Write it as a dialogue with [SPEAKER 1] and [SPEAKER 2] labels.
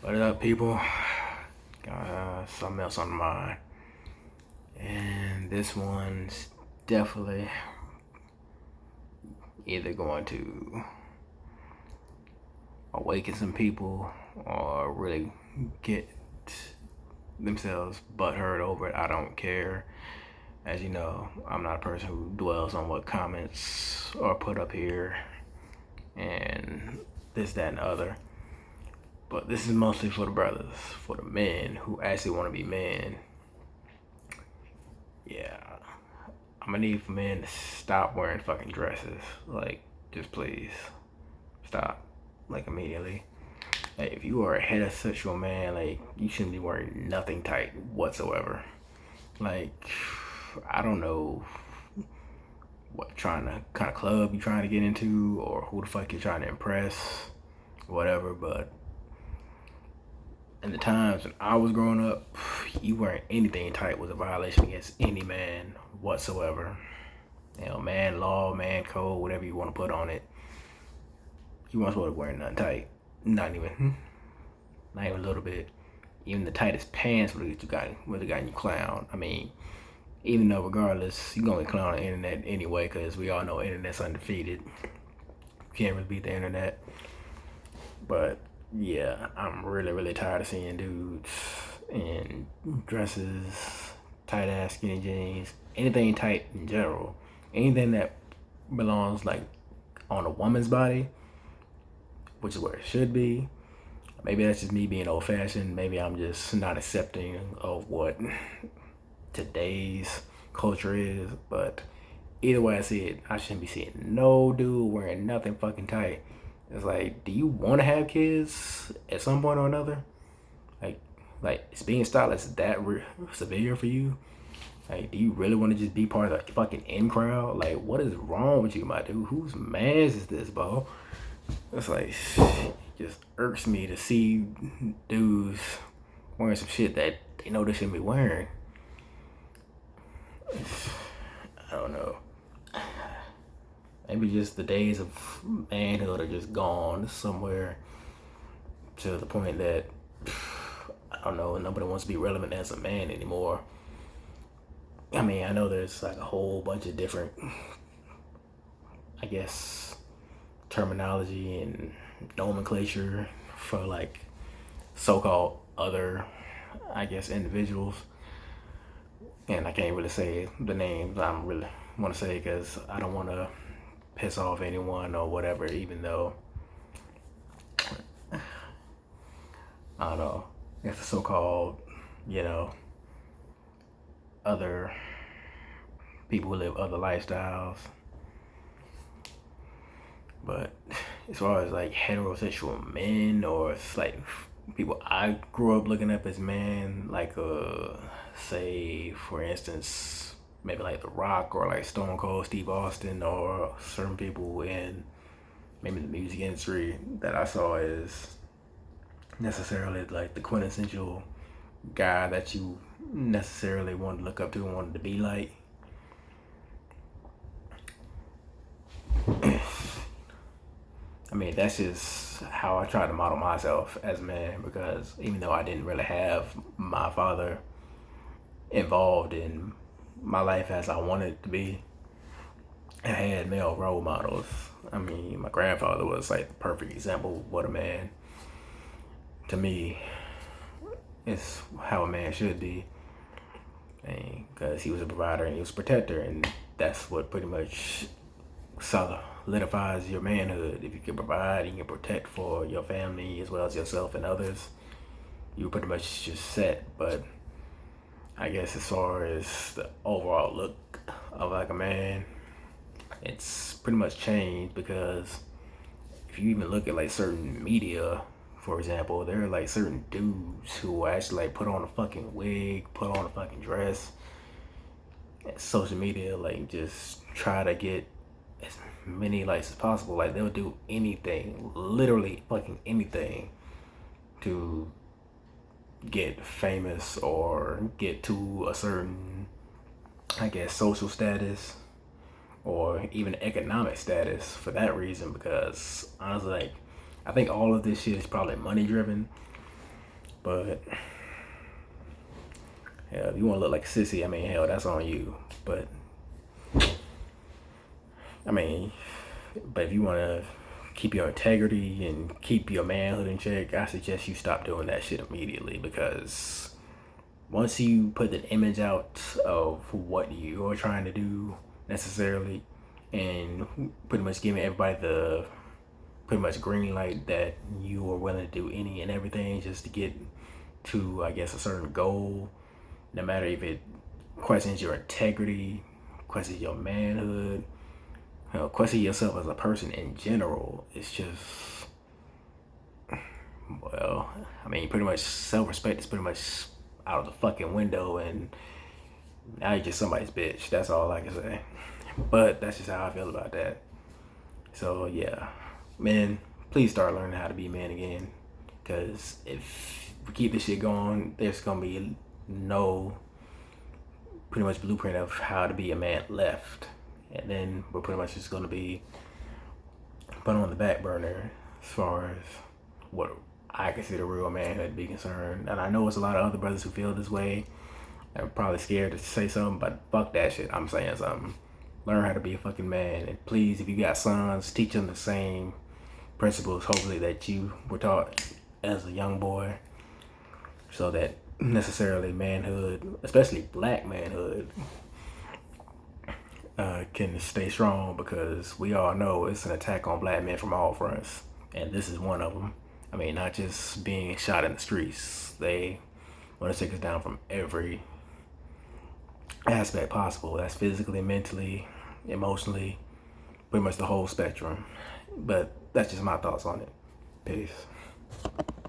[SPEAKER 1] What up, people? Got something else on mind. And this one's definitely either going to awaken some people or really get themselves butthurt over it. I don't care. As you know, I'm not a person who dwells on what comments are put up here and this, that, and the other. But this is mostly for the brothers, for the men who actually want to be men. Yeah, I'm gonna need for men to stop wearing fucking dresses. Like, just please stop. Like, immediately. Like, if you are a heterosexual man, like, you shouldn't be wearing nothing tight whatsoever. Like, I don't know what kind of club you trying to get into or who the fuck you're trying to impress, whatever, but in the times when I was growing up, you wearing anything tight was a violation against any man whatsoever. You know, man law, man code, whatever you want to put on it. You weren't supposed to wear nothing tight. Not even a little bit. Even the tightest pants would have gotten you clown. I mean, even though regardless, you're gonna clown on the internet anyway, because we all know internet's undefeated. You can't really beat the internet. But yeah, I'm really tired of seeing dudes in dresses, tight ass skinny jeans, anything tight in general. Anything that belongs like on a woman's body, which is where it should be. Maybe that's just me being old fashioned. Maybe I'm just not accepting of what today's culture is. But either way I see it, I shouldn't be seeing no dude wearing nothing fucking tight. It's like, do you want to have kids at some point or another? Like, is being stylist that severe for you? Like, do you really want to just be part of the fucking in crowd? Like, what is wrong with you, my dude? Whose man's is this, bro? It's like, it just irks me to see dudes wearing some shit that they know they shouldn't be wearing. I don't know. Maybe just the days of manhood are just gone somewhere to the point that, I don't know, nobody wants to be relevant as a man anymore. I mean, I know there's like a whole bunch of different, I guess, terminology and nomenclature for like so-called other, I guess, individuals. And I can't really say the names I really want to say because I don't want to piss off anyone or whatever, even though, I don't know, it's the so-called, you know, other people who live other lifestyles. But as far as like heterosexual men or it's like people I grew up looking up as men, like say for instance maybe like The Rock or like Stone Cold Steve Austin or certain people in maybe the music industry that I saw as necessarily like the quintessential guy that you necessarily wanted to look up to and wanted to be like. I mean, that's just how I try to model myself as a man because even though I didn't really have my father involved in my life as I wanted it to be, I had male role models. I mean, my grandfather was like the perfect example of what a man, to me, is how a man should be. Because he was a provider and he was a protector, and that's what pretty much solidifies your manhood. If you can provide and you can protect for your family as well as yourself and others, you're pretty much just set. But I guess as far as the overall look of like a man, it's pretty much changed because if you even look at like certain media, for example, there are like certain dudes who actually like put on a fucking wig, put on a fucking dress. And social media like just try to get as many likes as possible. Like they'll do anything, literally fucking anything, to get famous or get to a certain, I guess, social status or even economic status for that reason. Because honestly, like I think all of this shit is probably money driven. But hell, if you want to look like a sissy, I mean, hell, that's on you. But I mean, but if you want to keep your integrity and keep your manhood in check, I suggest you stop doing that shit immediately, because once you put the image out of what you're trying to do necessarily, and pretty much giving everybody the pretty much green light that you are willing to do any and everything just to get to, I guess, a certain goal, no matter if it questions your integrity, questions your manhood, questioning yourself as a person in general, it's just, well, I mean, pretty much self-respect is pretty much out of the fucking window, and now you're just somebody's bitch. That's all I can say. But that's just how I feel about that. So yeah, men, please start learning how to be men again, because if we keep this shit going, there's gonna be no pretty much blueprint of how to be a man left, and then we're pretty much just gonna be put on the back burner as far as what I consider real manhood to be concerned. And I know it's a lot of other brothers who feel this way. I'm probably scared to say something, but fuck that shit. I'm saying something. Learn how to be a fucking man. And please, if you got sons, teach them the same principles, hopefully, that you were taught as a young boy, so that necessarily manhood, especially black manhood, can stay strong, because we all know it's an attack on black men from all fronts. And this is one of them. I mean, not just being shot in the streets. They want to take us down from every aspect possible. That's physically, mentally, emotionally, pretty much the whole spectrum. But that's just my thoughts on it. Peace.